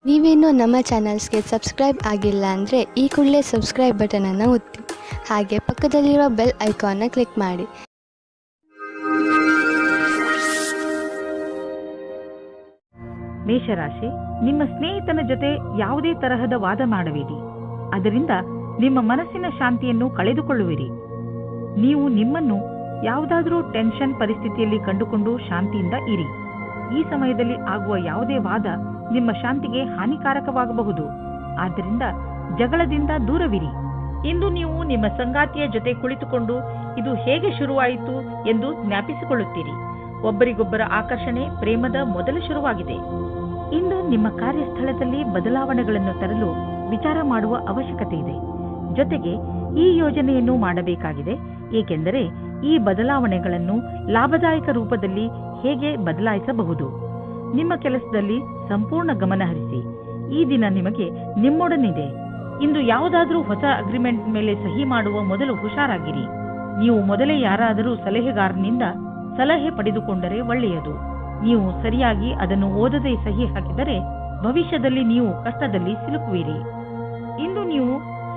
ನೀವೇನೂ ನಮ್ಮ ಚಾನಲ್ಸ್ಗೆ ಸಬ್ಸ್ಕ್ರೈಬ್ ಆಗಿಲ್ಲ ಅಂದರೆ ಈ ಕೂಡಲೇ ಸಬ್ಸ್ಕ್ರೈಬ್ ಬಟನನ್ನು ಒತ್ತಿ ಹಾಗೆ ಪಕ್ಕದಲ್ಲಿರುವ ಬೆಲ್ ಐಕಾನ್ನ ಕ್ಲಿಕ್ ಮಾಡಿ. ಮೇಷರಾಶಿ, ನಿಮ್ಮ ಸ್ನೇಹಿತನ ಜೊತೆ ಯಾವುದೇ ತರಹದ ವಾದ ಮಾಡಬೇಡಿ. ಅದರಿಂದ ನಿಮ್ಮ ಮನಸ್ಸಿನ ಶಾಂತಿಯನ್ನು ಕಳೆದುಕೊಳ್ಳುವಿರಿ. ನೀವು ನಿಮ್ಮನ್ನು ಯಾವುದಾದರೂ ಟೆನ್ಷನ್ ಪರಿಸ್ಥಿತಿಯಲ್ಲಿ ಕಂಡುಕೊಂಡು ಶಾಂತಿಯಿಂದ ಇರಿ. ಈ ಸಮಯದಲ್ಲಿ ಆಗುವ ಯಾವುದೇ ವಾದ ನಿಮ್ಮ ಶಾಂತಿಗೆ ಹಾನಿಕಾರಕವಾಗಬಹುದು. ಆದ್ದರಿಂದ ಜಗಳದಿಂದ ದೂರವಿರಿ. ಇಂದು ನೀವು ನಿಮ್ಮ ಸಂಗಾತಿಯ ಜೊತೆ ಕುಳಿತುಕೊಂಡು ಇದು ಹೇಗೆ ಶುರುವಾಯಿತು ಎಂದು ಜ್ಞಾಪಿಸಿಕೊಳ್ಳುತ್ತೀರಿ. ಒಬ್ಬರಿಗೊಬ್ಬರ ಆಕರ್ಷಣೆ ಪ್ರೇಮದ ಮೊದಲ ಶುರುವಾಗಿದೆ. ಇಂದು ನಿಮ್ಮ ಕಾರ್ಯಸ್ಥಳದಲ್ಲಿ ಬದಲಾವಣೆಗಳನ್ನು ತರಲು ವಿಚಾರ ಮಾಡುವ ಅವಶ್ಯಕತೆ ಇದೆ. ಜೊತೆಗೆ ಈ ಯೋಜನೆಯನ್ನು ಮಾಡಬೇಕಾಗಿದೆ, ಏಕೆಂದರೆ ಈ ಬದಲಾವಣೆಗಳನ್ನು ಲಾಭದಾಯಕ ರೂಪದಲ್ಲಿ ಹೇಗೆ ಬದಲಾಯಿಸಬಹುದು. ನಿಮ್ಮ ಕೆಲಸದಲ್ಲಿ ಸಂಪೂರ್ಣ ಗಮನ ಹರಿಸಿ. ಈ ದಿನ ನಿಮಗೆ ನಿಮ್ಮೊಡನಿದೆ. ಇಂದು ಯಾವುದಾದ್ರೂ ಹೊಸ ಅಗ್ರಿಮೆಂಟ್ ಮೇಲೆ ಸಹಿ ಮಾಡುವ ಮೊದಲು ಹುಷಾರಾಗಿರಿ. ನೀವು ಮೊದಲೇ ಯಾರಾದರೂ ಸಲಹೆಗಾರನಿಂದ ಸಲಹೆ ಪಡೆದುಕೊಂಡರೆ ಒಳ್ಳೆಯದು. ನೀವು ಸರಿಯಾಗಿ ಅದನ್ನು ಓದದೆ ಸಹಿ ಹಾಕಿದರೆ ಭವಿಷ್ಯದಲ್ಲಿ ನೀವು ಕಷ್ಟದಲ್ಲಿ ಸಿಲುಕುವಿರಿ. ಇಂದು ನೀವು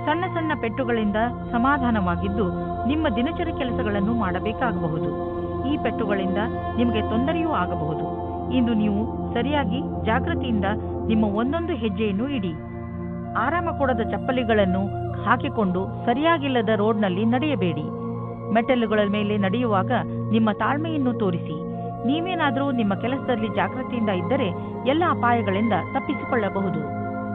ಸಣ್ಣ ಸಣ್ಣ ಪೆಟ್ಟುಗಳಿಂದ ಸಮಾಧಾನವಾಗಿದ್ದು ನಿಮ್ಮ ದಿನಚರಿ ಕೆಲಸಗಳನ್ನು ಮಾಡಬೇಕಾಗಬಹುದು. ಈ ಪೆಟ್ಟುಗಳಿಂದ ನಿಮಗೆ ತೊಂದರೆಯೂ ಆಗಬಹುದು. ಇಂದು ನೀವು ಸರಿಯಾಗಿ ಜಾಗೃತಿಯಿಂದ ನಿಮ್ಮ ಒಂದೊಂದು ಹೆಜ್ಜೆಯನ್ನು ಇಡಿ. ಆರಾಮ ಕೊಡದ ಚಪ್ಪಲಿಗಳನ್ನು ಹಾಕಿಕೊಂಡು ಸರಿಯಾಗಿಲ್ಲದ ರೋಡ್ನಲ್ಲಿ ನಡೆಯಬೇಡಿ. ಮೆಟ್ಟಲುಗಳ ಮೇಲೆ ನಡೆಯುವಾಗ ನಿಮ್ಮ ತಾಳ್ಮೆಯನ್ನು ತೋರಿಸಿ. ನೀವೇನಾದರೂ ನಿಮ್ಮ ಕೆಲಸದಲ್ಲಿ ಜಾಗೃತಿಯಿಂದ ಇದ್ದರೆ ಎಲ್ಲ ಅಪಾಯಗಳಿಂದ ತಪ್ಪಿಸಿಕೊಳ್ಳಬಹುದು.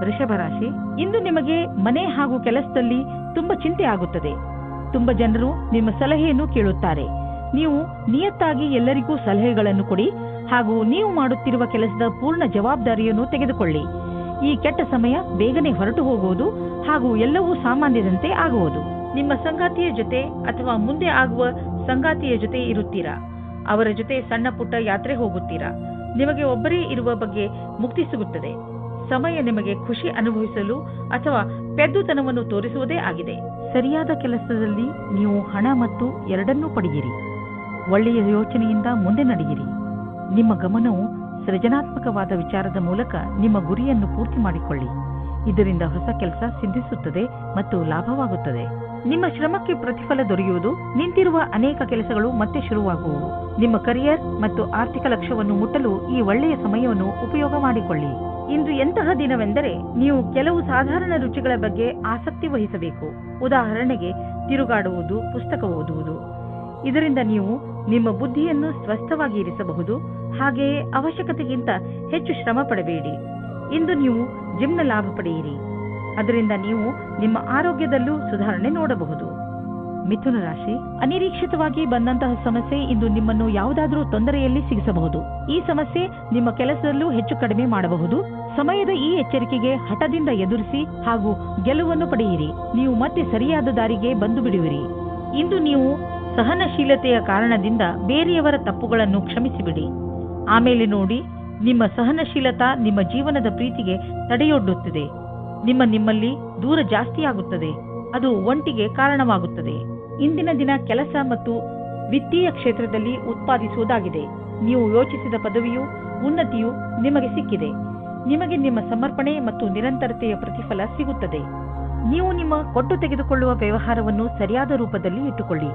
ವೃಷಭರಾಶಿ, ಇಂದು ನಿಮಗೆ ಮನೆ ಹಾಗೂ ಕೆಲಸದಲ್ಲಿ ತುಂಬಾ ಚಿಂತೆ ಆಗುತ್ತದೆ. ತುಂಬಾ ಜನರು ನಿಮ್ಮ ಸಲಹೆಯನ್ನು ಕೇಳುತ್ತಾರೆ. ನೀವು ನಿಯತ್ತಾಗಿ ಎಲ್ಲರಿಗೂ ಸಲಹೆಗಳನ್ನು ಕೊಡಿ ಹಾಗೂ ನೀವು ಮಾಡುತ್ತಿರುವ ಕೆಲಸದ ಪೂರ್ಣ ಜವಾಬ್ದಾರಿಯನ್ನು ತೆಗೆದುಕೊಳ್ಳಿ. ಈ ಕೆಟ್ಟ ಸಮಯ ಬೇಗನೆ ಹೊರಟು ಹೋಗುವುದು ಹಾಗೂ ಎಲ್ಲವೂ ಸಾಮಾನ್ಯದಂತೆ ಆಗುವುದು. ನಿಮ್ಮ ಸಂಗಾತಿಯ ಜೊತೆ ಅಥವಾ ಮುಂದೆ ಆಗುವ ಸಂಗಾತಿಯ ಜೊತೆ ಇರುತ್ತೀರಾ. ಅವರ ಜೊತೆ ಸಣ್ಣ ಪುಟ್ಟ ಯಾತ್ರೆ ಹೋಗುತ್ತೀರಾ. ನಿಮಗೆ ಒಬ್ಬರೇ ಇರುವ ಬಗ್ಗೆ ಮುಕ್ತಿ ಸಿಗುತ್ತದೆ. ಸಮಯ ನಿಮಗೆ ಖುಷಿ ಅನುಭವಿಸಲು ಅಥವಾ ಪೆದ್ದುತನವನ್ನು ತೋರಿಸುವುದೇ ಆಗಿದೆ. ಸರಿಯಾದ ಕೆಲಸದಲ್ಲಿ ನೀವು ಹಣ ಮತ್ತು ಎರಡನ್ನೂ ಪಡೆಯಿರಿ. ಒಳ್ಳೆಯ ಯೋಚನೆಯಿಂದ ಮುಂದೆ ನಡೆಯಿರಿ. ನಿಮ್ಮ ಗಮನವು ಸೃಜನಾತ್ಮಕವಾದ ವಿಚಾರದ ಮೂಲಕ ನಿಮ್ಮ ಗುರಿಯನ್ನು ಪೂರ್ತಿ ಮಾಡಿಕೊಳ್ಳಿ. ಇದರಿಂದ ಹೊಸ ಕೆಲಸ ಸಿದ್ಧಿಸುತ್ತದೆ ಮತ್ತು ಲಾಭವಾಗುತ್ತದೆ. ನಿಮ್ಮ ಶ್ರಮಕ್ಕೆ ಪ್ರತಿಫಲ ದೊರೆಯುವುದು. ನಿಂತಿರುವ ಅನೇಕ ಕೆಲಸಗಳು ಮತ್ತೆ ಶುರುವಾಗುವುದು. ನಿಮ್ಮ ಕರಿಯರ್ ಮತ್ತು ಆರ್ಥಿಕ ಲಕ್ಷ್ಯವನ್ನು ಮುಟ್ಟಲು ಈ ಒಳ್ಳೆಯ ಸಮಯವನ್ನು ಉಪಯೋಗ ಮಾಡಿಕೊಳ್ಳಿ. ಇಂದು ಎಂತಹ ದಿನವೆಂದರೆ ನೀವು ಕೆಲವು ಸಾಧಾರಣ ರುಚಿಗಳ ಬಗ್ಗೆ ಆಸಕ್ತಿ ವಹಿಸಬೇಕು. ಉದಾಹರಣೆಗೆ ತಿರುಗಾಡುವುದು, ಪುಸ್ತಕ ಓದುವುದು. ಇದರಿಂದ ನೀವು ನಿಮ್ಮ ಬುದ್ಧಿಯನ್ನು ಸ್ವಸ್ಥವಾಗಿ ಇರಿಸಬಹುದು. ಹಾಗೆಯೇ ಅವಶ್ಯಕತೆಗಿಂತ ಹೆಚ್ಚು ಶ್ರಮ ಪಡಬೇಡಿ. ಇಂದು ನೀವು ಜಿಮ್ನ ಲಾಭ ಪಡೆಯಿರಿ. ಅದರಿಂದ ನೀವು ನಿಮ್ಮ ಆರೋಗ್ಯದಲ್ಲೂ ಸುಧಾರಣೆ ನೋಡಬಹುದು. ಮಿಥುನ ರಾಶಿ, ಅನಿರೀಕ್ಷಿತವಾಗಿ ಬಂದಂತಹ ಸಮಸ್ಯೆ ಇಂದು ನಿಮ್ಮನ್ನು ಯಾವುದಾದ್ರೂ ತೊಂದರೆಯಲ್ಲಿ ಸಿಗಿಸಬಹುದು. ಈ ಸಮಸ್ಯೆ ನಿಮ್ಮ ಕೆಲಸದಲ್ಲೂ ಹೆಚ್ಚು ಕಡಿಮೆ ಮಾಡಬಹುದು. ಸಮಯದ ಈ ಎಚ್ಚರಿಕೆಗೆ ಹಠದಿಂದ ಎದುರಿಸಿ ಹಾಗೂ ಗೆಲುವನ್ನು ಪಡೆಯಿರಿ. ನೀವು ಮತ್ತೆ ಸರಿಯಾದ ದಾರಿಗೆ ಬಂದು ಬಿಡುವಿರಿ. ಇಂದು ನೀವು ಸಹನಶೀಲತೆಯ ಕಾರಣದಿಂದ ಬೇರೆಯವರ ತಪ್ಪುಗಳನ್ನು ಕ್ಷಮಿಸಿಬಿಡಿ. ಆಮೇಲೆ ನೋಡಿ, ನಿಮ್ಮ ಸಹನಶೀಲತಾ ನಿಮ್ಮ ಜೀವನದ ಪ್ರೀತಿಗೆ ತಡೆಯೊಡ್ಡುತ್ತದೆ. ನಿಮ್ಮಲ್ಲಿ ದೂರ ಜಾಸ್ತಿಯಾಗುತ್ತದೆ. ಅದು ಒಂಟಿಗೆ ಕಾರಣವಾಗುತ್ತದೆ. ಇಂದಿನ ದಿನ ಕೆಲಸ ಮತ್ತು ವಿತ್ತೀಯ ಕ್ಷೇತ್ರದಲ್ಲಿ ಉತ್ಪಾದಿಸುವುದಾಗಿದೆ. ನೀವು ಯೋಚಿಸಿದ ಪದವಿಯು ಉನ್ನತಿಯು ನಿಮಗೆ ಸಿಕ್ಕಿದೆ. ನಿಮಗೆ ನಿಮ್ಮ ಸಮರ್ಪಣೆ ಮತ್ತು ನಿರಂತರತೆಯ ಪ್ರತಿಫಲ ಸಿಗುತ್ತದೆ. ನೀವು ನಿಮ್ಮ ಕೊಟ್ಟು ತೆಗೆದುಕೊಳ್ಳುವ ವ್ಯವಹಾರವನ್ನು ಸರಿಯಾದ ರೂಪದಲ್ಲಿ ಇಟ್ಟುಕೊಳ್ಳಿ.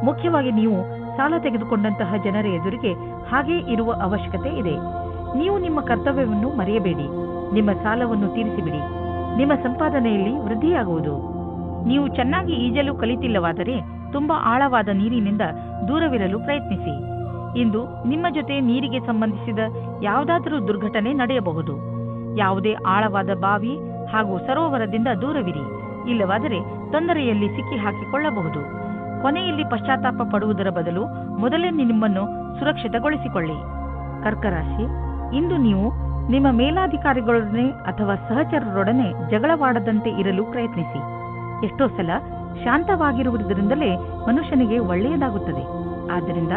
ಮುಖ್ಯವಾಗಿ ನೀವು ಸಾಲ ತೆಗೆದುಕೊಂಡಂತಹ ಜನರ ಎದುರಿಗೆ ಹಾಗೇ ಇರುವ ಅವಶ್ಯಕತೆ ಇದೆ. ನೀವು ನಿಮ್ಮ ಕರ್ತವ್ಯವನ್ನು ಮರೆಯಬೇಡಿ. ನಿಮ್ಮ ಸಾಲವನ್ನು ತೀರಿಸಿಬಿಡಿ. ನಿಮ್ಮ ಸಂಪಾದನೆಯಲ್ಲಿ ವೃದ್ಧಿಯಾಗುವುದು. ನೀವು ಚೆನ್ನಾಗಿ ಈಜಲು ಕಲಿತಿಲ್ಲವಾದರೆ ತುಂಬಾ ಆಳವಾದ ನೀರಿನಿಂದ ದೂರವಿರಲು ಪ್ರಯತ್ನಿಸಿ. ಇಂದು ನಿಮ್ಮ ಜೊತೆ ನೀರಿಗೆ ಸಂಬಂಧಿಸಿದ ಯಾವುದಾದರೂ ದುರ್ಘಟನೆ ನಡೆಯಬಹುದು. ಯಾವುದೇ ಆಳವಾದ ಬಾವಿ ಹಾಗೂ ಸರೋವರದಿಂದ ದೂರವಿರಿ. ಇಲ್ಲವಾದರೆ ತೊಂದರೆಯಲ್ಲಿ ಸಿಕ್ಕಿ ಹಾಕಿಕೊಳ್ಳಬಹುದು. ಕೊನೆಯಲ್ಲಿ ಪಶ್ಚಾತ್ತಾಪ ಪಡುವುದರ ಬದಲು ಮೊದಲೇ ನಿಮ್ಮನ್ನು ಸುರಕ್ಷಿತಗೊಳಿಸಿಕೊಳ್ಳಿ. ಕರ್ಕರಾಶಿ, ಇಂದು ನೀವು ನಿಮ್ಮ ಮೇಲಾಧಿಕಾರಿಗಳೊಡನೆ ಅಥವಾ ಸಹಚರರೊಡನೆ ಜಗಳವಾಡದಂತೆ ಇರಲು ಪ್ರಯತ್ನಿಸಿ. ಎಷ್ಟೋ ಸಲ ಶಾಂತವಾಗಿರುವುದರಿಂದಲೇ ಮನುಷ್ಯನಿಗೆ ಒಳ್ಳೆಯದಾಗುತ್ತದೆ. ಆದ್ದರಿಂದ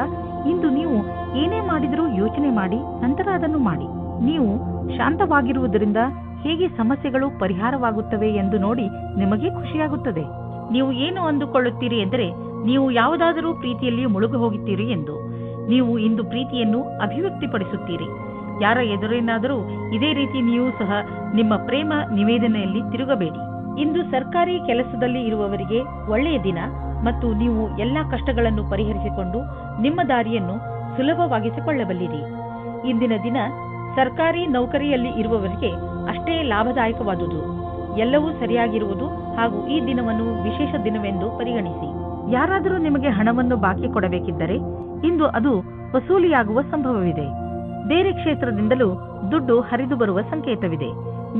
ಇಂದು ನೀವು ಏನೇ ಮಾಡಿದರೂ ಯೋಚನೆ ಮಾಡಿ ನಂತರ ಅದನ್ನು ಮಾಡಿ. ನೀವು ಶಾಂತವಾಗಿರುವುದರಿಂದ ಹೇಗೆ ಸಮಸ್ಯೆಗಳು ಪರಿಹಾರವಾಗುತ್ತವೆ ಎಂದು ನೋಡಿ ನಿಮಗೆ ಖುಷಿಯಾಗುತ್ತದೆ. ನೀವು ಏನು ಅಂದುಕೊಳ್ಳುತ್ತೀರಿ ಎಂದರೆ ನೀವು ಯಾವುದಾದರೂ ಪ್ರೀತಿಯಲ್ಲಿ ಮುಳುಗು ಹೋಗುತ್ತೀರಿ ಎಂದು. ನೀವು ಇಂದು ಪ್ರೀತಿಯನ್ನು ಅಭಿವ್ಯಕ್ತಿಪಡಿಸುತ್ತೀರಿ. ಯಾರ ಎದುರೇನಾದರೂ ಇದೇ ರೀತಿ ನೀವು ಸಹ ನಿಮ್ಮ ಪ್ರೇಮ ನಿವೇದನೆಯಲ್ಲಿ ತಿರುಗಬೇಡಿ. ಇಂದು ಸರ್ಕಾರಿ ಕೆಲಸದಲ್ಲಿ ಇರುವವರಿಗೆ ಒಳ್ಳೆಯ ದಿನ ಮತ್ತು ನೀವು ಎಲ್ಲಾ ಕಷ್ಟಗಳನ್ನು ಪರಿಹರಿಸಿಕೊಂಡು ನಿಮ್ಮ ದಾರಿಯನ್ನು ಸುಲಭವಾಗಿಸಿಕೊಳ್ಳಬಲ್ಲಿರಿ. ಇಂದಿನ ದಿನ ಸರ್ಕಾರಿ ನೌಕರಿಯಲ್ಲಿ ಇರುವವರಿಗೆ ಅಷ್ಟೇ ಲಾಭದಾಯಕವಾದುದು. ಎಲ್ಲವೂ ಸರಿಯಾಗಿರುವುದು ಹಾಗೂ ಈ ದಿನವನ್ನು ವಿಶೇಷ ದಿನವೆಂದು ಪರಿಗಣಿಸಿ. ಯಾರಾದರೂ ನಿಮಗೆ ಹಣವನ್ನು ಬಾಕಿ ಕೊಡಬೇಕಿದ್ದರೆ ಇಂದು ಅದು ವಸೂಲಿಯಾಗುವ ಸಂಭವವಿದೆ. ಬೇರೆ ಕ್ಷೇತ್ರದಿಂದಲೂ ದುಡ್ಡು ಹರಿದು ಬರುವ ಸಂಕೇತವಿದೆ.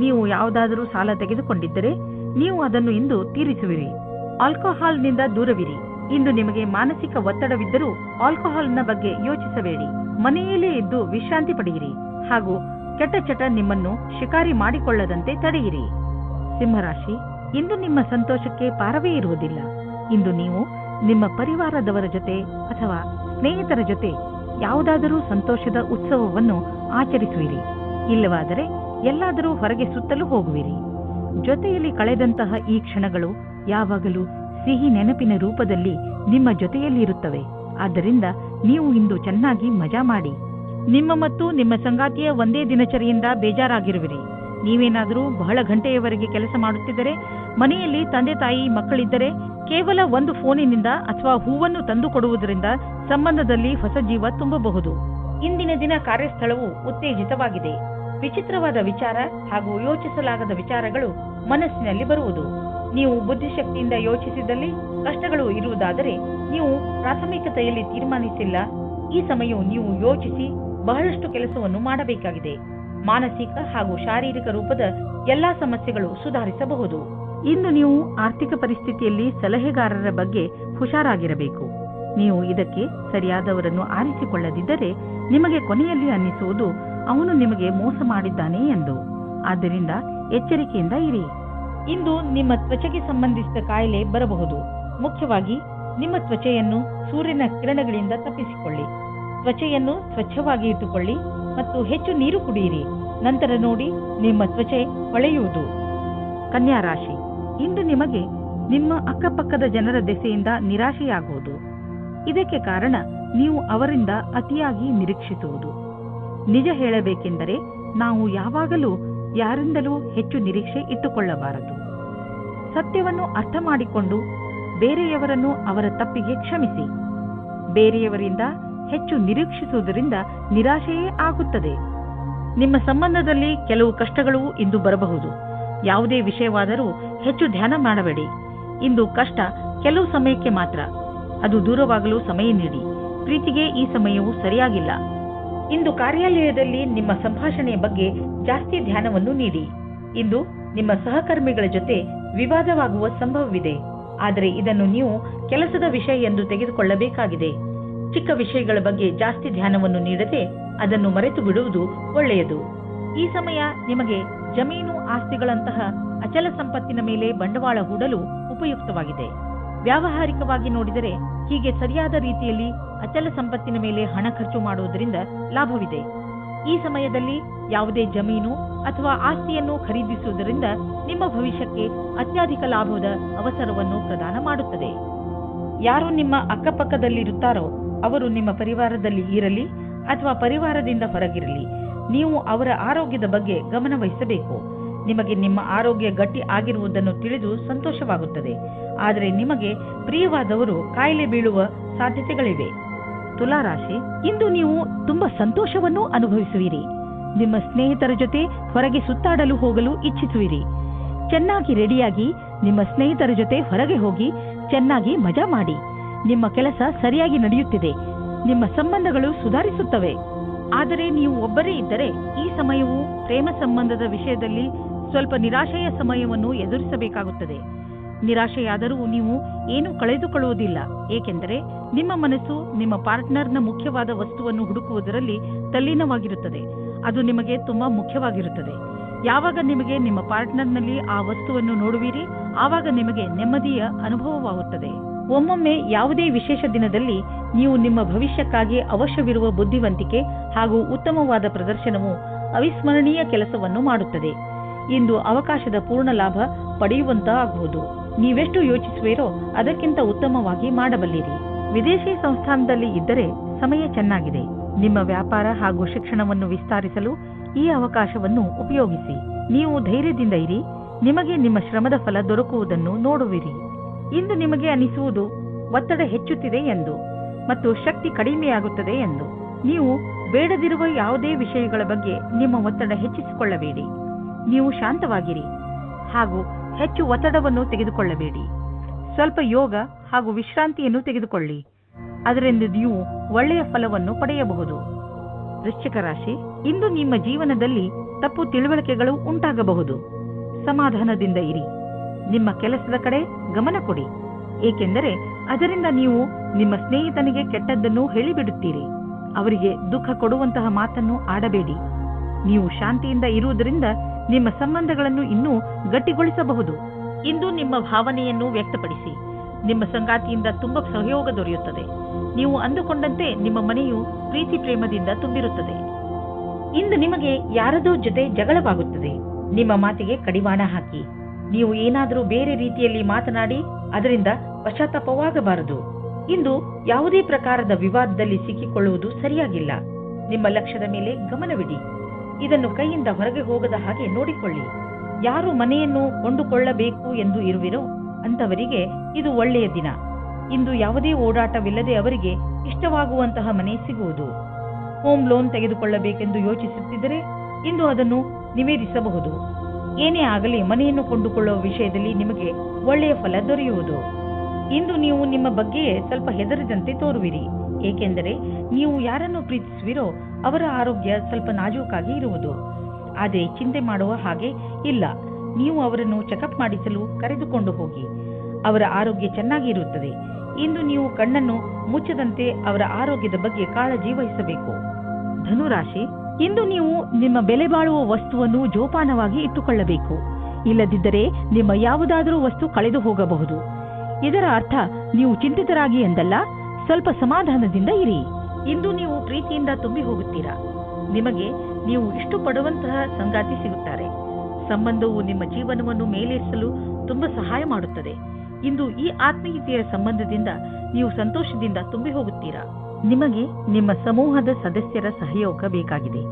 ನೀವು ಯಾವುದಾದರೂ ಸಾಲ ತೆಗೆದುಕೊಂಡಿದ್ದರೆ ನೀವು ಅದನ್ನು ಇಂದು ತೀರಿಸುವಿರಿ. ಆಲ್ಕೋಹಾಲ್ನಿಂದ ದೂರವಿರಿ. ಇಂದು ನಿಮಗೆ ಮಾನಸಿಕ ಒತ್ತಡವಿದ್ದರೂ ಆಲ್ಕೋಹಾಲ್ನ ಬಗ್ಗೆ ಯೋಚಿಸಬೇಡಿ. ಮನೆಯಲ್ಲೇ ಇದ್ದು ವಿಶ್ರಾಂತಿ ಪಡೆಯಿರಿ ಹಾಗೂ ಕೆಟ್ಟ ಚಟ ನಿಮ್ಮನ್ನು ಶಿಕಾರಿ ಮಾಡಿಕೊಳ್ಳದಂತೆ ತಡೆಯಿರಿ. ಸಿಂಹರಾಶಿ, ಇಂದು ನಿಮ್ಮ ಸಂತೋಷಕ್ಕೆ ಪಾರವೇ ಇರುವುದಿಲ್ಲ. ಇಂದು ನೀವು ನಿಮ್ಮ ಪರಿವಾರದವರ ಜೊತೆ ಅಥವಾ ಸ್ನೇಹಿತರ ಜೊತೆ ಯಾವುದಾದರೂ ಸಂತೋಷದ ಉತ್ಸವವನ್ನು ಆಚರಿಸುವಿರಿ. ಇಲ್ಲವಾದರೆ ಎಲ್ಲಾದರೂ ಹೊರಗೆ ಸುತ್ತಲೂ ಹೋಗುವಿರಿ. ಜೊತೆಯಲ್ಲಿ ಕಳೆದಂತಹ ಈ ಕ್ಷಣಗಳು ಯಾವಾಗಲೂ ಸಿಹಿ ನೆನಪಿನ ರೂಪದಲ್ಲಿ ನಿಮ್ಮ ಜೊತೆಯಲ್ಲಿ ಇರುತ್ತವೆ. ಆದ್ದರಿಂದ ನೀವು ಇಂದು ಚೆನ್ನಾಗಿ ಮಜಾ ಮಾಡಿ. ನಿಮ್ಮ ಮತ್ತು ನಿಮ್ಮ ಸಂಗಾತಿಯ ಒಂದೇ ದಿನಚರಿಯಿಂದ ಬೇಜಾರಾಗಿರುವಿರಿ. ನೀವೇನಾದರೂ ಬಹಳ ಗಂಟೆಯವರೆಗೆ ಕೆಲಸ ಮಾಡುತ್ತಿದ್ದರೆ, ಮನೆಯಲ್ಲಿ ತಂದೆ ತಾಯಿ ಮಕ್ಕಳಿದ್ದರೆ ಕೇವಲ ಒಂದು ಫೋನಿನಿಂದ ಅಥವಾ ಹೂವನ್ನು ತಂದು ಕೊಡುವುದರಿಂದ ಸಂಬಂಧದಲ್ಲಿ ಹೊಸ ಜೀವ ತುಂಬಬಹುದು. ಇಂದಿನ ದಿನ ಕಾರ್ಯಸ್ಥಳವು ಉತ್ತೇಜಿತವಾಗಿದೆ. ವಿಚಿತ್ರವಾದ ವಿಚಾರ ಹಾಗೂ ಯೋಚಿಸಲಾಗದ ವಿಚಾರಗಳು ಮನಸ್ಸಿನಲ್ಲಿ ಬರುವುದು. ನೀವು ಬುದ್ಧಿಶಕ್ತಿಯಿಂದ ಯೋಚಿಸಿದಲ್ಲಿ ಕಷ್ಟಗಳು ಇರುವುದಾದರೆ ನೀವು ಪ್ರಾಥಮಿಕತೆಯಲ್ಲಿ ತೀರ್ಮಾನಿಸಿಲ್ಲ. ಈ ಸಮಯವು ನೀವು ಯೋಚಿಸಿ ಬಹಳಷ್ಟು ಕೆಲಸವನ್ನು ಮಾಡಬೇಕಾಗಿದೆ. ಮಾನಸಿಕ ಹಾಗೂ ಶಾರೀರಿಕ ರೂಪದ ಎಲ್ಲಾ ಸಮಸ್ಯೆಗಳು ಸುಧಾರಿಸಬಹುದು. ಇಂದು ನೀವು ಆರ್ಥಿಕ ಪರಿಸ್ಥಿತಿಯಲ್ಲಿ ಸಲಹೆಗಾರರ ಬಗ್ಗೆ ಹುಷಾರಾಗಿರಬೇಕು. ನೀವು ಇದಕ್ಕೆ ಸರಿಯಾದವರನ್ನು ಆರಿಸಿಕೊಳ್ಳದಿದ್ದರೆ ನಿಮಗೆ ಕೊನೆಯಲ್ಲಿ ಅನ್ನಿಸುವುದು ಅವನು ನಿಮಗೆ ಮೋಸ ಮಾಡಿದ್ದಾನೆ ಎಂದು. ಆದ್ದರಿಂದ ಎಚ್ಚರಿಕೆಯಿಂದ ಇರಿ. ಇಂದು ನಿಮ್ಮ ತ್ವಚೆಗೆ ಸಂಬಂಧಿಸಿದ ಕಾಯಿಲೆ ಬರಬಹುದು. ಮುಖ್ಯವಾಗಿ ನಿಮ್ಮ ತ್ವಚೆಯನ್ನು ಸೂರ್ಯನ ಕಿರಣಗಳಿಂದ ತಪ್ಪಿಸಿಕೊಳ್ಳಿ. ತ್ವಚೆಯನ್ನು ಸ್ವಚ್ಛವಾಗಿ ಇಟ್ಟುಕೊಳ್ಳಿ ಮತ್ತು ಹೆಚ್ಚು ನೀರು ಕುಡಿಯಿರಿ. ನಂತರ ನೋಡಿ ನಿಮ್ಮ ತ್ವಚೆ ಹೊಳೆಯುವುದು. ಕನ್ಯಾ ರಾಶಿ, ಇಂದು ನಿಮಗೆ ನಿಮ್ಮ ಅಕ್ಕಪಕ್ಕದ ಜನರ ದೆಸೆಯಿಂದ ನಿರಾಶೆಯಾಗುವುದು. ಇದಕ್ಕೆ ಕಾರಣ ನೀವು ಅವರಿಂದ ಅತಿಯಾಗಿ ನಿರೀಕ್ಷಿಸುವುದು. ನಿಜ ಹೇಳಬೇಕೆಂದರೆ ನಾವು ಯಾವಾಗಲೂ ಯಾರಿಂದಲೂ ಹೆಚ್ಚು ನಿರೀಕ್ಷೆ ಇಟ್ಟುಕೊಳ್ಳಬಾರದು. ಸತ್ಯವನ್ನು ಅರ್ಥ ಮಾಡಿಕೊಂಡು ಬೇರೆಯವರನ್ನು ಅವರ ತಪ್ಪಿಗೆ ಕ್ಷಮಿಸಿ. ಬೇರೆಯವರಿಂದ ಹೆಚ್ಚು ನಿರೀಕ್ಷಿಸುವುದರಿಂದ ನಿರಾಶೆಯೇ ಆಗುತ್ತದೆ. ನಿಮ್ಮ ಸಂಬಂಧದಲ್ಲಿ ಕೆಲವು ಕಷ್ಟಗಳು ಇಂದು ಬರಬಹುದು. ಯಾವುದೇ ವಿಷಯವಾದರೂ ಹೆಚ್ಚು ಧ್ಯಾನ ಮಾಡಬೇಡಿ. ಇಂದು ಕಷ್ಟ ಕೆಲವು ಸಮಯಕ್ಕೆ ಮಾತ್ರ. ಅದು ದೂರವಾಗಲು ಸಮಯ ನೀಡಿ. ಪ್ರೀತಿಗೆ ಈ ಸಮಯವು ಸರಿಯಾಗಿಲ್ಲ. ಇಂದು ಕಾರ್ಯಾಲಯದಲ್ಲಿ ನಿಮ್ಮ ಸಂಭಾಷಣೆಯ ಬಗ್ಗೆ ಜಾಸ್ತಿ ಧ್ಯಾನವನ್ನು ನೀಡಿ. ಇಂದು ನಿಮ್ಮ ಸಹಕರ್ಮಿಗಳ ಜೊತೆ ವಿವಾದವಾಗುವ ಸಂಭವವಿದೆ. ಆದರೆ ಇದನ್ನು ನೀವು ಕೆಲಸದ ವಿಷಯ ಎಂದು ತೆಗೆದುಕೊಳ್ಳಬೇಕಾಗಿದೆ. ಚಿಕ್ಕ ವಿಷಯಗಳ ಬಗ್ಗೆ ಜಾಸ್ತಿ ಧ್ಯಾನವನ್ನು ನೀಡದೆ ಅದನ್ನು ಮರೆತು ಬಿಡುವುದು ಒಳ್ಳೆಯದು. ಈ ಸಮಯ ನಿಮಗೆ ಜಮೀನು ಆಸ್ತಿಗಳಂತಹ ಅಚಲ ಸಂಪತ್ತಿನ ಮೇಲೆ ಬಂಡವಾಳ ಹೂಡಲು ಉಪಯುಕ್ತವಾಗಿದೆ. ವ್ಯಾವಹಾರಿಕವಾಗಿ ನೋಡಿದರೆ ಹೀಗೆ ಸರಿಯಾದ ರೀತಿಯಲ್ಲಿ ಅಚಲ ಸಂಪತ್ತಿನ ಮೇಲೆ ಹಣ ಖರ್ಚು ಮಾಡುವುದರಿಂದ ಲಾಭವಿದೆ. ಈ ಸಮಯದಲ್ಲಿ ಯಾವುದೇ ಜಮೀನು ಅಥವಾ ಆಸ್ತಿಯನ್ನು ಖರೀದಿಸುವುದರಿಂದ ನಿಮ್ಮ ಭವಿಷ್ಯಕ್ಕೆ ಅತ್ಯಧಿಕ ಲಾಭದ ಅವಸರವನ್ನು ಪ್ರದಾನ ಮಾಡುತ್ತದೆ. ಯಾರು ನಿಮ್ಮ ಅಕ್ಕಪಕ್ಕದಲ್ಲಿರುತ್ತಾರೋ ಅವರು ನಿಮ್ಮ ಪರಿವಾರದಲ್ಲಿ ಇರಲಿ ಅಥವಾ ಪರಿವಾರದಿಂದ ಹೊರಗಿರಲಿ, ನೀವು ಅವರ ಆರೋಗ್ಯದ ಬಗ್ಗೆ ಗಮನ ವಹಿಸಬೇಕು. ನಿಮಗೆ ನಿಮ್ಮ ಆರೋಗ್ಯ ಗಟ್ಟಿ ಆಗಿರುವುದನ್ನು ತಿಳಿದು ಸಂತೋಷವಾಗುತ್ತದೆ. ಆದರೆ ನಿಮಗೆ ಪ್ರಿಯವಾದವರು ಕಾಯಿಲೆ ಬೀಳುವ ಸಾಧ್ಯತೆಗಳಿವೆ. ತುಲಾರಾಶಿ, ಇಂದು ನೀವು ತುಂಬಾ ಸಂತೋಷವನ್ನು ಅನುಭವಿಸುವಿರಿ. ನಿಮ್ಮ ಸ್ನೇಹಿತರ ಜೊತೆ ಹೊರಗೆ ಸುತ್ತಾಡಲು ಹೋಗಲು ಇಚ್ಛಿಸುವಿರಿ. ಚೆನ್ನಾಗಿ ರೆಡಿಯಾಗಿ ನಿಮ್ಮ ಸ್ನೇಹಿತರ ಜೊತೆ ಹೊರಗೆ ಹೋಗಿ ಚೆನ್ನಾಗಿ ಮಜಾ ಮಾಡಿ. ನಿಮ್ಮ ಕೆಲಸ ಸರಿಯಾಗಿ ನಡೆಯುತ್ತಿದೆ. ನಿಮ್ಮ ಸಂಬಂಧಗಳು ಸುಧಾರಿಸುತ್ತವೆ. ಆದರೆ ನೀವು ಒಬ್ಬರೇ ಇದ್ದರೆ ಈ ಸಮಯವು ಪ್ರೇಮ ಸಂಬಂಧದ ವಿಷಯದಲ್ಲಿ ಸ್ವಲ್ಪ ನಿರಾಶೆಯ ಸಮಯವನ್ನು ಎದುರಿಸಬೇಕಾಗುತ್ತದೆ. ನಿರಾಶೆಯಾದರೂ ನೀವು ಏನು ಕಳೆದುಕೊಳ್ಳುವುದಿಲ್ಲ. ಏಕೆಂದರೆ ನಿಮ್ಮ ಮನಸ್ಸು ನಿಮ್ಮ ಪಾರ್ಟ್ನರ್ನ ಮುಖ್ಯವಾದ ವಸ್ತುವನ್ನು ಹುಡುಕುವುದರಲ್ಲಿ ತಲ್ಲೀನವಾಗಿರುತ್ತದೆ. ಅದು ನಿಮಗೆ ತುಂಬಾ ಮುಖ್ಯವಾಗಿರುತ್ತದೆ. ಯಾವಾಗ ನಿಮಗೆ ನಿಮ್ಮ ಪಾರ್ಟ್ನರ್ನಲ್ಲಿ ಆ ವಸ್ತುವನ್ನು ನೋಡುವಿರಿ, ಆವಾಗ ನಿಮಗೆ ನೆಮ್ಮದಿಯ ಅನುಭವವಾಗುತ್ತದೆ. ಒಮ್ಮೊಮ್ಮೆ ಯಾವುದೇ ವಿಶೇಷ ದಿನದಲ್ಲಿ ನೀವು ನಿಮ್ಮ ಭವಿಷ್ಯಕ್ಕಾಗಿ ಅವಶ್ಯವಿರುವ ಬುದ್ಧಿವಂತಿಕೆ ಹಾಗೂ ಉತ್ತಮವಾದ ಪ್ರದರ್ಶನವು ಅವಿಸ್ಮರಣೀಯ ಕೆಲಸವನ್ನು ಮಾಡುತ್ತದೆ. ಇಂದು ಅವಕಾಶದ ಪೂರ್ಣ ಲಾಭ ಪಡೆಯುವಂತಾಗುವುದು. ನೀವೆಷ್ಟು ಯೋಚಿಸುವಿರೋ ಅದಕ್ಕಿಂತ ಉತ್ತಮವಾಗಿ ಮಾಡಬಲ್ಲಿರಿ. ವಿದೇಶಿ ಸಂಸ್ಥಾನದಲ್ಲಿ ಇದ್ದರೆ ಸಮಯ ಚೆನ್ನಾಗಿದೆ. ನಿಮ್ಮ ವ್ಯಾಪಾರ ಹಾಗೂ ಶಿಕ್ಷಣವನ್ನು ವಿಸ್ತರಿಸಲು ಈ ಅವಕಾಶವನ್ನು ಉಪಯೋಗಿಸಿ. ನೀವು ಧೈರ್ಯದಿಂದ ಇರಿ, ನಿಮಗೆ ನಿಮ್ಮ ಶ್ರಮದ ಫಲ ದೊರಕುವುದನ್ನು ನೋಡುವಿರಿ. ಇಂದು ನಿಮಗೆ ಅನಿಸುವುದು ಒತ್ತಡ ಹೆಚ್ಚುತ್ತಿದೆ ಎಂದು ಮತ್ತು ಶಕ್ತಿ ಕಡಿಮೆಯಾಗುತ್ತದೆ ಎಂದು. ನೀವು ಬೇಡದಿರುವ ಯಾವುದೇ ವಿಷಯಗಳ ಬಗ್ಗೆ ನಿಮ್ಮ ಒತ್ತಡ ಹೆಚ್ಚಿಸಿಕೊಳ್ಳಬೇಡಿ. ನೀವು ಶಾಂತವಾಗಿರಿ ಹಾಗೂ ಹೆಚ್ಚು ಒತ್ತಡವನ್ನು ತೆಗೆದುಕೊಳ್ಳಬೇಡಿ. ಸ್ವಲ್ಪ ಯೋಗ ಹಾಗೂ ವಿಶ್ರಾಂತಿಯನ್ನು ತೆಗೆದುಕೊಳ್ಳಿ. ಅದರಿಂದ ನೀವು ಒಳ್ಳೆಯ ಫಲವನ್ನು ಪಡೆಯಬಹುದು. ವೃಶ್ಚಿಕ ರಾಶಿ, ಇಂದು ನಿಮ್ಮ ಜೀವನದಲ್ಲಿ ತಪ್ಪು ತಿಳುವಳಿಕೆಗಳು ಉಂಟಾಗಬಹುದು. ಸಮಾಧಾನದಿಂದ ಇರಿ. ನಿಮ್ಮ ಕೆಲಸದ ಕಡೆ ಗಮನ ಕೊಡಿ, ಏಕೆಂದರೆ ಅದರಿಂದ ನೀವು ನಿಮ್ಮ ಸ್ನೇಹಿತನಿಗೆ ಕೆಟ್ಟದ್ದನ್ನು ಹೇಳಿಬಿಡುತ್ತೀರಿ. ಅವರಿಗೆ ದುಃಖ ಕೊಡುವಂತಹ ಮಾತನ್ನು ಆಡಬೇಡಿ. ನೀವು ಶಾಂತಿಯಿಂದ ಇರುವುದರಿಂದ ನಿಮ್ಮ ಸಂಬಂಧಗಳನ್ನು ಇನ್ನೂ ಗಟ್ಟಿಗೊಳಿಸಬಹುದು. ಇಂದು ನಿಮ್ಮ ಭಾವನೆಯನ್ನು ವ್ಯಕ್ತಪಡಿಸಿ. ನಿಮ್ಮ ಸಂಗಾತಿಯಿಂದ ತುಂಬಾ ಸಹಯೋಗ ದೊರೆಯುತ್ತದೆ. ನೀವು ಅಂದುಕೊಂಡಂತೆ ನಿಮ್ಮ ಮನೆಯು ಪ್ರೀತಿ ಪ್ರೇಮದಿಂದ ತುಂಬಿರುತ್ತದೆ. ಇಂದು ನಿಮಗೆ ಯಾರದೋ ಜೊತೆ ಜಗಳವಾಗುತ್ತದೆ. ನಿಮ್ಮ ಮಾತಿಗೆ ಕಡಿವಾಣ ಹಾಕಿ. ನೀವು ಏನಾದರೂ ಬೇರೆ ರೀತಿಯಲ್ಲಿ ಮಾತನಾಡಿ ಅದರಿಂದ ಪಶ್ಚಾತ್ತಾಪವಾಗಬಾರದು. ಇಂದು ಯಾವುದೇ ಪ್ರಕಾರದ ವಿವಾದದಲ್ಲಿ ಸಿಕ್ಕಿಕೊಳ್ಳುವುದು ಸರಿಯಾಗಿಲ್ಲ. ನಿಮ್ಮ ಲಕ್ಷ್ಯದ ಮೇಲೆ ಗಮನವಿಡಿ. ಇದನ್ನು ಕೈಯಿಂದ ಹೊರಗೆ ಹೋಗದ ಹಾಗೆ ನೋಡಿಕೊಳ್ಳಿ. ಯಾರು ಮನೆಯನ್ನು ಕೊಂಡುಕೊಳ್ಳಬೇಕು ಎಂದು ಇರುವಿರೋ ಅಂತವರಿಗೆ ಇದು ಒಳ್ಳೆಯ ದಿನ. ಇಂದು ಯಾವುದೇ ಓಡಾಟವಿಲ್ಲದೆ ಅವರಿಗೆ ಇಷ್ಟವಾಗುವಂತಹ ಮನೆ ಸಿಗುವುದು. ಹೋಮ್ ಲೋನ್ ತೆಗೆದುಕೊಳ್ಳಬೇಕೆಂದು ಯೋಚಿಸುತ್ತಿದ್ದರೆ ಇಂದು ಅದನ್ನು ನಿವೇದಿಸಬಹುದು. ಏನೇ ಆಗಲಿ ಮನೆಯನ್ನು ಕೊಂಡುಕೊಳ್ಳುವ ವಿಷಯದಲ್ಲಿ ನಿಮಗೆ ಒಳ್ಳೆಯ ಫಲ ದೊರೆಯುವುದು. ಇಂದು ನೀವು ನಿಮ್ಮ ಬಗ್ಗೆಯೇ ಸ್ವಲ್ಪ ಹೆದರಿದಂತೆ ತೋರುವಿರಿ, ಏಕೆಂದರೆ ನೀವು ಯಾರನ್ನು ಪ್ರೀತಿಸುವಿರೋ ಅವರ ಆರೋಗ್ಯ ಸ್ವಲ್ಪ ನಾಜೂಕಾಗಿ ಇರುವುದು. ಆದರೆ ಚಿಂತೆ ಮಾಡುವ ಹಾಗೆ ಇಲ್ಲ. ನೀವು ಅವರನ್ನು ಚೆಕಪ್ ಮಾಡಿಸಲು ಕರೆದುಕೊಂಡು ಹೋಗಿ. ಅವರ ಆರೋಗ್ಯ ಚೆನ್ನಾಗಿ ಇರುತ್ತದೆ. ಇಂದು ನೀವು ಕಣ್ಣನ್ನು ಮುಚ್ಚದಂತೆ ಅವರ ಆರೋಗ್ಯದ ಬಗ್ಗೆ ಕಾಳಜಿ ವಹಿಸಬೇಕು. ಧನುರಾಶಿ, ಇಂದು ನೀವು ನಿಮ್ಮ ಬೆಲೆ ಬಾಳುವ ವಸ್ತುವನ್ನು ಜೋಪಾನವಾಗಿ ಇಟ್ಟುಕೊಳ್ಳಬೇಕು. ಇಲ್ಲದಿದ್ದರೆ ನಿಮ್ಮ ಯಾವುದಾದರೂ ವಸ್ತು ಕಳೆದು ಹೋಗಬಹುದು. ಇದರ ಅರ್ಥ ನೀವು ಚಿಂತಿತರಾಗಿ ಎಂದಲ್ಲ, ಸ್ವಲ್ಪ ಸಮಾಧಾನದಿಂದ ಇರಿ. ಇಂದು ನೀವು ಪ್ರೀತಿಯಿಂದ ತುಂಬಿ ಹೋಗುತ್ತೀರಾ. ನಿಮಗೆ ನೀವು ಇಷ್ಟಪಡುವಂತಹ ಸಂಗಾತಿ ಸಿಗುತ್ತಾರೆ. ಸಂಬಂಧವು ನಿಮ್ಮ ಜೀವನವನ್ನು ಮೇಲೇರಿಸಲು ತುಂಬಾ ಸಹಾಯ ಮಾಡುತ್ತದೆ. ಇಂದು ಈ ಆತ್ಮೀಯತೆಯ ಸಂಬಂಧದಿಂದ ನೀವು ಸಂತೋಷದಿಂದ ತುಂಬಿ ಹೋಗುತ್ತೀರಾ. ನಿಮಗೆ ನಿಮ್ಮ ಸಮೂಹದ ಸದಸ್ಯರ ಸಹಯೋಗ ಬೇಕಾಗಿದೆ.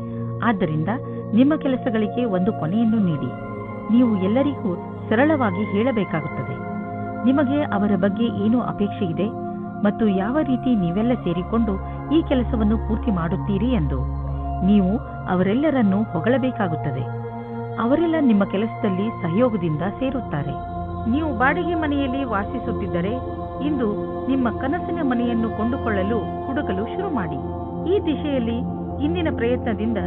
ಆದ್ದರಿಂದ ನಿಮ್ಮ ಕೆಲಸಗಳಿಗೆ ಒಂದು ಕೊನೆಯನ್ನು ನೀಡಿ. ನೀವು ಎಲ್ಲರಿಗೂ ಸರಳವಾಗಿ ಹೇಳಬೇಕಾಗುತ್ತದೆ. ನಿಮಗೆ ಅವರ ಬಗ್ಗೆ ಏನು ಅಪೇಕ್ಷೆ ಇದೆ ಮತ್ತು ಯಾವ ರೀತಿ ನೀವೆಲ್ಲ ಸೇರಿಕೊಂಡು ಈ ಕೆಲಸವನ್ನು ಪೂರ್ತಿ ಮಾಡುತ್ತೀರಿ ಎಂದು. ನೀವು ಅವರೆಲ್ಲರನ್ನೂ ಹೊಗಳಬೇಕಾಗುತ್ತದೆ. ಅವರೆಲ್ಲ ನಿಮ್ಮ ಕೆಲಸದಲ್ಲಿ ಸಹಯೋಗದಿಂದ ಸೇರುತ್ತಾರೆ. ನೀವು ಬಾಡಿಗೆ ಮನೆಯಲ್ಲಿ ವಾಸಿಸುತ್ತಿದ್ದರೆ ಇಂದು ನಿಮ್ಮ ಕನಸಿನ ಮನೆಯನ್ನು ಕೊಂಡುಕೊಳ್ಳಲು ಹುಡುಕಲು ಶುರು ಮಾಡಿ. ಈ ದಿಶೆಯಲ್ಲಿ ಇಂದಿನ ಪ್ರಯತ್ನದಿಂದ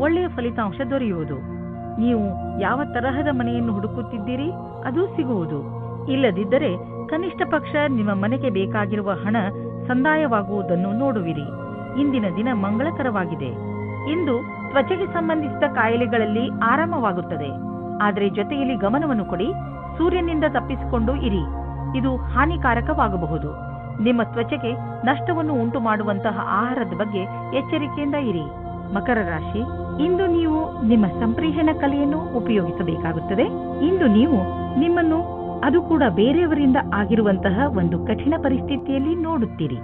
ಒಳ್ಳೆಯ ಫಲಿತಾಂಶ ದೊರೆಯುವುದು. ನೀವು ಯಾವ ತರಹದ ಮನೆಯನ್ನು ಹುಡುಕುತ್ತಿದ್ದೀರಿ ಅದು ಸಿಗುವುದು. ಇಲ್ಲದಿದ್ದರೆ ಕನಿಷ್ಠ ಪಕ್ಷ ನಿಮ್ಮ ಮನೆಗೆ ಬೇಕಾಗಿರುವ ಹಣ ಸಂದಾಯವಾಗುವುದನ್ನು ನೋಡುವಿರಿ. ಇಂದಿನ ದಿನ ಮಂಗಳಕರವಾಗಿದೆ. ಇಂದು ತ್ವಚೆಗೆ ಸಂಬಂಧಿಸಿದ ಕಾಯಿಲೆಗಳಲ್ಲಿ ಆರಾಮವಾಗುತ್ತದೆ. ಆದರೆ ಜೊತೆಯಲ್ಲಿ ಗಮನವನ್ನು ಕೊಡಿ. ಸೂರ್ಯನಿಂದ ತಪ್ಪಿಸಿಕೊಂಡು ಇರಿ. ಇದು ಹಾನಿಕಾರಕವಾಗಬಹುದು. ನಿಮ್ಮ ತ್ವಚೆಗೆ ನಷ್ಟವನ್ನು ಉಂಟು ಮಾಡುವಂತಹ ಆಹಾರದ ಬಗ್ಗೆ ಎಚ್ಚರಿಕೆಯಿಂದ ಇರಿ. ಮಕರ ರಾಶಿ, ಇಂದು ನೀವು ನಿಮ್ಮ ಸಂಪ್ರೇಷಣ ಕಲೆಯನ್ನು ಉಪಯೋಗಿಸಬೇಕಾಗುತ್ತದೆ. ಇಂದು ನೀವು ನಿಮ್ಮನ್ನು ಅದು ಕೂಡ ಬೇರೆಯವರಿಂದ ಆಗಿರುವಂತಹ ಒಂದು ಕಠಿಣ ಪರಿಸ್ಥಿತಿಯಲ್ಲಿ ನೋಡುತ್ತೀರಿ.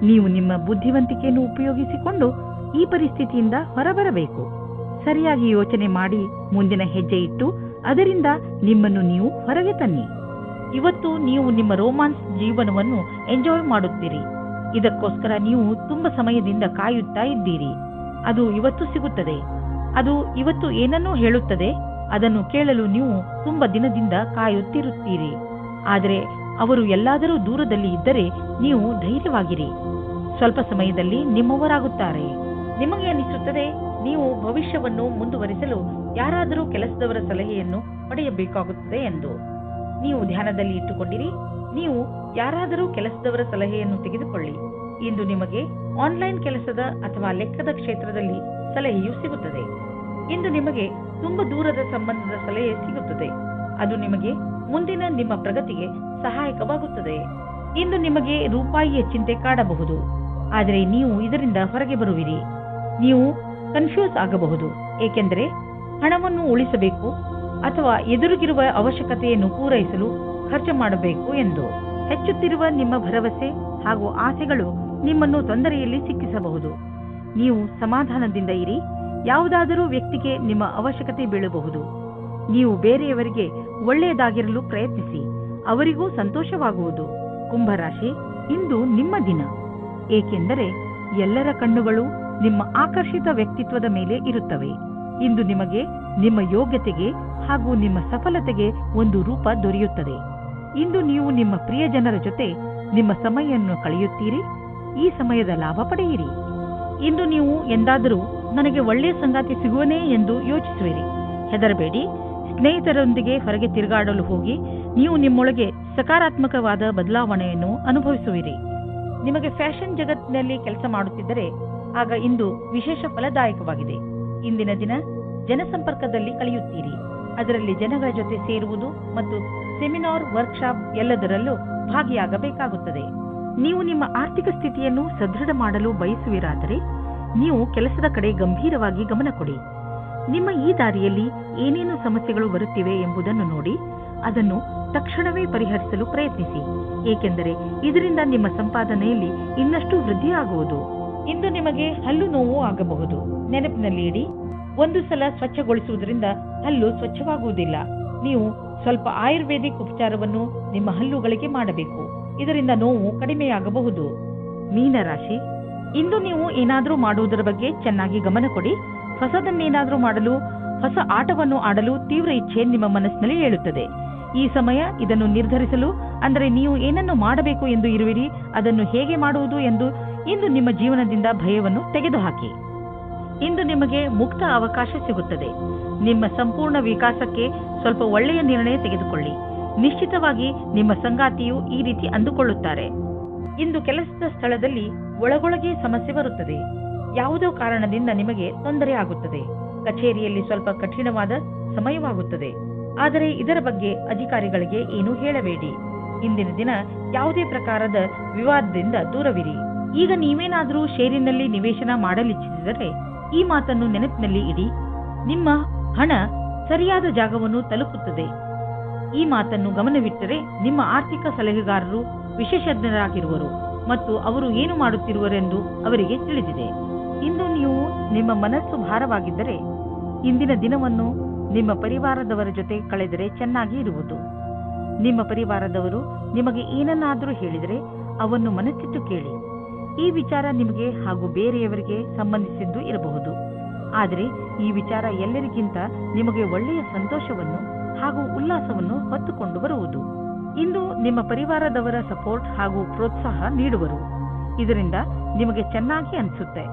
ನೀವು ನಿಮ್ಮ ಬುದ್ಧಿವಂತಿಕೆಯನ್ನು ಉಪಯೋಗಿಸಿಕೊಂಡು ಈ ಪರಿಸ್ಥಿತಿಯಿಂದ ಹೊರಬರಬೇಕು. ಸರಿಯಾಗಿ ಯೋಚನೆ ಮಾಡಿ ಮುಂದಿನ ಹೆಜ್ಜೆ ಇಟ್ಟು ಅದರಿಂದ ನಿಮ್ಮನ್ನು ನೀವು ಹೊರಗೆ ತನ್ನಿ. ಇವತ್ತು ನೀವು ನಿಮ್ಮ ರೋಮಾನ್ಸ್ ಜೀವನವನ್ನು ಎಂಜಾಯ್ ಮಾಡುತ್ತೀರಿ. ಇದಕ್ಕೋಸ್ಕರ ನೀವು ತುಂಬಾ ಸಮಯದಿಂದ ಕಾಯುತ್ತಾ ಇದ್ದೀರಿ. ಅದು ಇವತ್ತು ಸಿಗುತ್ತದೆ. ಅದು ಇವತ್ತು ಏನನ್ನೂ ಹೇಳುತ್ತದೆ. ಅದನ್ನು ಕೇಳಲು ನೀವು ತುಂಬಾ ದಿನದಿಂದ ಕಾಯುತ್ತಿರುತ್ತೀರಿ. ಆದರೆ ಅವರು ಎಲ್ಲಾದರೂ ದೂರದಲ್ಲಿ ಇದ್ದರೆ ನೀವು ಧೈರ್ಯವಾಗಿರಿ. ಸ್ವಲ್ಪ ಸಮಯದಲ್ಲಿ ನಿಮ್ಮವರಾಗುತ್ತಾರೆ. ನಿಮಗೆ ಅನಿಸುತ್ತದೆ ನೀವು ಭವಿಷ್ಯವನ್ನು ಮುಂದುವರಿಸಲು ಯಾರಾದರೂ ಕೆಲಸದವರ ಸಲಹೆಯನ್ನು ಪಡೆಯಬೇಕಾಗುತ್ತದೆ ಎಂದು. ನೀವು ಧ್ಯಾನದಲ್ಲಿ ಇಟ್ಟುಕೊಂಡಿರಿ. ನೀವು ಯಾರಾದರೂ ಕೆಲಸದವರ ಸಲಹೆಯನ್ನು ತೆಗೆದುಕೊಳ್ಳಿ. ಇಂದು ನಿಮಗೆ ಆನ್ಲೈನ್ ಕೆಲಸದ ಅಥವಾ ಲೆಕ್ಕದ ಕ್ಷೇತ್ರದಲ್ಲಿ ಸಲಹೆಯು ಸಿಗುತ್ತದೆ. ಇಂದು ನಿಮಗೆ ತುಂಬಾ ದೂರದ ಸಂಬಂಧದ ಸಲಹೆ ಸಿಗುತ್ತದೆ. ಅದು ನಿಮಗೆ ಮುಂದಿನ ನಿಮ್ಮ ಪ್ರಗತಿಗೆ ಸಹಾಯಕವಾಗುತ್ತದೆ. ಇಂದು ನಿಮಗೆ ರೂಪಾಯಿಯ ಚಿಂತೆ ಕಾಡಬಹುದು. ಆದರೆ ನೀವು ಇದರಿಂದ ಹೊರಗೆ ಬರುವಿರಿ. ನೀವು ಕನ್ಫ್ಯೂಸ್ ಆಗಬಹುದು, ಏಕೆಂದರೆ ಹಣವನ್ನು ಉಳಿಸಬೇಕು ಅಥವಾ ಎದುರಿಗಿರುವ ಅವಶ್ಯಕತೆಯನ್ನು ಪೂರೈಸಲು ಖರ್ಚು ಮಾಡಬೇಕು ಎಂದು. ಹೆಚ್ಚುತ್ತಿರುವ ನಿಮ್ಮ ಭರವಸೆ ಹಾಗೂ ಆಸೆಗಳು ನಿಮ್ಮನ್ನು ತೊಂದರೆಯಲ್ಲಿ ಸಿಕ್ಕಿಸಬಹುದು. ನೀವು ಸಮಾಧಾನದಿಂದ ಇರಿ. ಯಾವುದಾದರೂ ವ್ಯಕ್ತಿಗೆ ನಿಮ್ಮ ಅವಶ್ಯಕತೆ ಬೀಳಬಹುದು. ನೀವು ಬೇರೆಯವರಿಗೆ ಒಳ್ಳೆಯದಾಗಿರಲು ಪ್ರಯತ್ನಿಸಿ, ಅವರಿಗೂ ಸಂತೋಷವಾಗುವುದು. ಕುಂಭರಾಶಿ, ಇಂದು ನಿಮ್ಮ ದಿನ, ಏಕೆಂದರೆ ಎಲ್ಲರ ಕಣ್ಣುಗಳು ನಿಮ್ಮ ಆಕರ್ಷಿತ ವ್ಯಕ್ತಿತ್ವದ ಮೇಲೆ ಇರುತ್ತವೆ. ಇಂದು ನಿಮಗೆ ನಿಮ್ಮ ಯೋಗ್ಯತೆಗೆ ಹಾಗೂ ನಿಮ್ಮ ಸಫಲತೆಗೆ ಒಂದು ರೂಪ ದೊರೆಯುತ್ತದೆ. ಇಂದು ನೀವು ನಿಮ್ಮ ಪ್ರಿಯಜನರ ಜೊತೆ ನಿಮ್ಮ ಸಮಯವನ್ನು ಕಳೆಯುತ್ತೀರಿ. ಈ ಸಮಯದ ಲಾಭ ಪಡೆಯಿರಿ. ಇಂದು ನೀವು ಎಂದಾದರೂ ನನಗೆ ಒಳ್ಳೆಯ ಸಂಗಾತಿ ಸಿಗುವನೇ ಎಂದು ಯೋಚಿಸುವಿರಿ. ಹೆದರಬೇಡಿ. ಸ್ನೇಹಿತರೊಂದಿಗೆ ಹೊರಗೆ ತಿರುಗಾಡಲು ಹೋಗಿ ನೀವು ನಿಮ್ಮೊಳಗೆ ಸಕಾರಾತ್ಮಕವಾದ ಬದಲಾವಣೆಯನ್ನು ಅನುಭವಿಸುವಿರಿ. ನಿಮಗೆ ಫ್ಯಾಷನ್ ಜಗತ್ತಿನಲ್ಲಿ ಕೆಲಸ ಮಾಡುತ್ತಿದ್ದರೆ ಆಗ ಇಂದು ವಿಶೇಷ ಫಲದಾಯಕವಾಗಿದೆ. ಇಂದಿನ ದಿನ ಜನಸಂಪರ್ಕದಲ್ಲಿ ಕಳೆಯುತ್ತೀರಿ. ಅದರಲ್ಲಿ ಜನಗಳ ಜೊತೆ ಸೇರುವುದು ಮತ್ತು ಸೆಮಿನಾರ್, ವರ್ಕ್ಶಾಪ್ ಎಲ್ಲದರಲ್ಲೂ ಭಾಗಿಯಾಗಬೇಕಾಗುತ್ತದೆ. ನೀವು ನಿಮ್ಮ ಆರ್ಥಿಕ ಸ್ಥಿತಿಯನ್ನು ಸದೃಢ ಮಾಡಲು ಬಯಸುವಿರಾದರೆ ನೀವು ಕೆಲಸದ ಕಡೆ ಗಂಭೀರವಾಗಿ ಗಮನ ಕೊಡಿ. ನಿಮ್ಮ ಈ ದಾರಿಯಲ್ಲಿ ಏನೇನು ಸಮಸ್ಯೆಗಳು ಬರುತ್ತಿವೆ ಎಂಬುದನ್ನು ನೋಡಿ ಅದನ್ನು ತಕ್ಷಣವೇ ಪರಿಹರಿಸಲು ಪ್ರಯತ್ನಿಸಿ, ಏಕೆಂದರೆ ಇದರಿಂದ ನಿಮ್ಮ ಸಂಪಾದನೆಯಲ್ಲಿ ಇನ್ನಷ್ಟು ವೃದ್ಧಿಯಾಗುವುದು. ಇಂದು ನಿಮಗೆ ಹಲ್ಲು ನೋವು ಆಗಬಹುದು. ನೆನಪಿನಲ್ಲಿ ಇಡಿ, ಒಂದು ಸಲ ಸ್ವಚ್ಛಗೊಳಿಸುವುದರಿಂದ ಹಲ್ಲು ಸ್ವಚ್ಛವಾಗುವುದಿಲ್ಲ. ನೀವು ಸ್ವಲ್ಪ ಆಯುರ್ವೇದಿಕ್ ಉಪಚಾರವನ್ನು ನಿಮ್ಮ ಹಲ್ಲುಗಳಿಗೆ ಮಾಡಬೇಕು. ಇದರಿಂದ ನೋವು ಕಡಿಮೆಯಾಗಬಹುದು. ಮೀನರಾಶಿ, ಇಂದು ನೀವು ಏನಾದರೂ ಮಾಡುವುದರ ಬಗ್ಗೆ ಚೆನ್ನಾಗಿ ಗಮನ ಕೊಡಿ. ಹೊಸದನ್ನೇನಾದರೂ ಮಾಡಲು, ಹೊಸ ಆಟವನ್ನು ಆಡಲು ತೀವ್ರ ಇಚ್ಛೆ ನಿಮ್ಮ ಮನಸ್ಸಿನಲ್ಲಿ ಏಳುತ್ತದೆ. ಈ ಸಮಯ ಇದನ್ನು ನಿರ್ಧರಿಸಲು, ಅಂದರೆ ನೀವು ಏನನ್ನು ಮಾಡಬೇಕು ಎಂದು ಇರುವಿರಿ, ಅದನ್ನು ಹೇಗೆ ಮಾಡುವುದು ಎಂದು ಇಂದು ನಿಮ್ಮ ಜೀವನದಿಂದ ಭಯವನ್ನು ತೆಗೆದುಹಾಕಿ. ಇಂದು ನಿಮಗೆ ಮುಕ್ತ ಅವಕಾಶ ಸಿಗುತ್ತದೆ. ನಿಮ್ಮ ಸಂಪೂರ್ಣ ವಿಕಾಸಕ್ಕೆ ಸ್ವಲ್ಪ ಒಳ್ಳೆಯ ನಿರ್ಣಯ ತೆಗೆದುಕೊಳ್ಳಿ. ನಿಶ್ಚಿತವಾಗಿ ನಿಮ್ಮ ಸಂಗಾತಿಯು ಈ ರೀತಿ ಅಂದುಕೊಳ್ಳುತ್ತಾರೆ. ಇಂದು ಕೆಲಸದ ಸ್ಥಳದಲ್ಲಿ ಒಳಗೊಳಗೆ ಸಮಸ್ಯೆ ಬರುತ್ತದೆ. ಯಾವುದೋ ಕಾರಣದಿಂದ ನಿಮಗೆ ತೊಂದರೆ ಆಗುತ್ತದೆ. ಕಚೇರಿಯಲ್ಲಿ ಸ್ವಲ್ಪ ಕಠಿಣವಾದ ಸಮಯವಾಗುತ್ತದೆ. ಆದರೆ ಇದರ ಬಗ್ಗೆ ಅಧಿಕಾರಿಗಳಿಗೆ ಏನೂ ಹೇಳಬೇಡಿ. ಇಂದಿನ ದಿನ ಯಾವುದೇ ಪ್ರಕಾರದ ವಿವಾದದಿಂದ ದೂರವಿರಿ. ಈಗ ನೀವೇನಾದರೂ ಷೇರಿನಲ್ಲಿ ನಿವೇಶನ ಮಾಡಲಿಚ್ಛಿಸಿದರೆ ಈ ಮಾತನ್ನು ನೆನಪಿನಲ್ಲಿ ಇಡಿ. ನಿಮ್ಮ ಹಣ ಸರಿಯಾದ ಜಾಗವನ್ನು ತಲುಪುತ್ತದೆ. ಈ ಮಾತನ್ನು ಗಮನವಿಟ್ಟರೆ ನಿಮ್ಮ ಆರ್ಥಿಕ ಸಲಹೆಗಾರರು ವಿಶೇಷಜ್ಞರಾಗಿರುವರು ಮತ್ತು ಅವರು ಏನು ಮಾಡುತ್ತಿರುವರೆಂದು ಅವರಿಗೆ ತಿಳಿದಿದೆ. ಇಂದು ನೀವು ನಿಮ್ಮ ಮನಸ್ಸು ಭಾರವಾಗಿದ್ದರೆ ಇಂದಿನ ದಿನವನ್ನು ನಿಮ್ಮ ಪರಿವಾರದವರ ಜೊತೆ ಕಳೆದರೆ ಚೆನ್ನಾಗಿ ಇರುವುದು. ನಿಮ್ಮ ಪರಿವಾರದವರು ನಿಮಗೆ ಏನನ್ನಾದರೂ ಹೇಳಿದರೆ ಅವನ್ನು ಮನಸ್ಸಿಟ್ಟು ಕೇಳಿ. ಈ ವಿಚಾರ ನಿಮಗೆ ಹಾಗೂ ಬೇರೆಯವರಿಗೆ ಸಂಬಂಧಿಸಿದ್ದು ಇರಬಹುದು, ಆದರೆ ಈ ವಿಚಾರ ಎಲ್ಲರಿಗಿಂತ ನಿಮಗೆ ಒಳ್ಳೆಯ ಸಂತೋಷವನ್ನು ಹಾಗೂ ಉಲ್ಲಾಸವನ್ನು ಹೊತ್ತುಕೊಂಡು ಬರುವುದು. ಇಂದು ನಿಮ್ಮ ಪರಿವಾರದವರ ಸಪೋರ್ಟ್ ಹಾಗೂ ಪ್ರೋತ್ಸಾಹ ನೀಡುವರು. ಇದರಿಂದ ನಿಮಗೆ ಚೆನ್ನಾಗಿ ಅನಿಸುತ್ತೆ.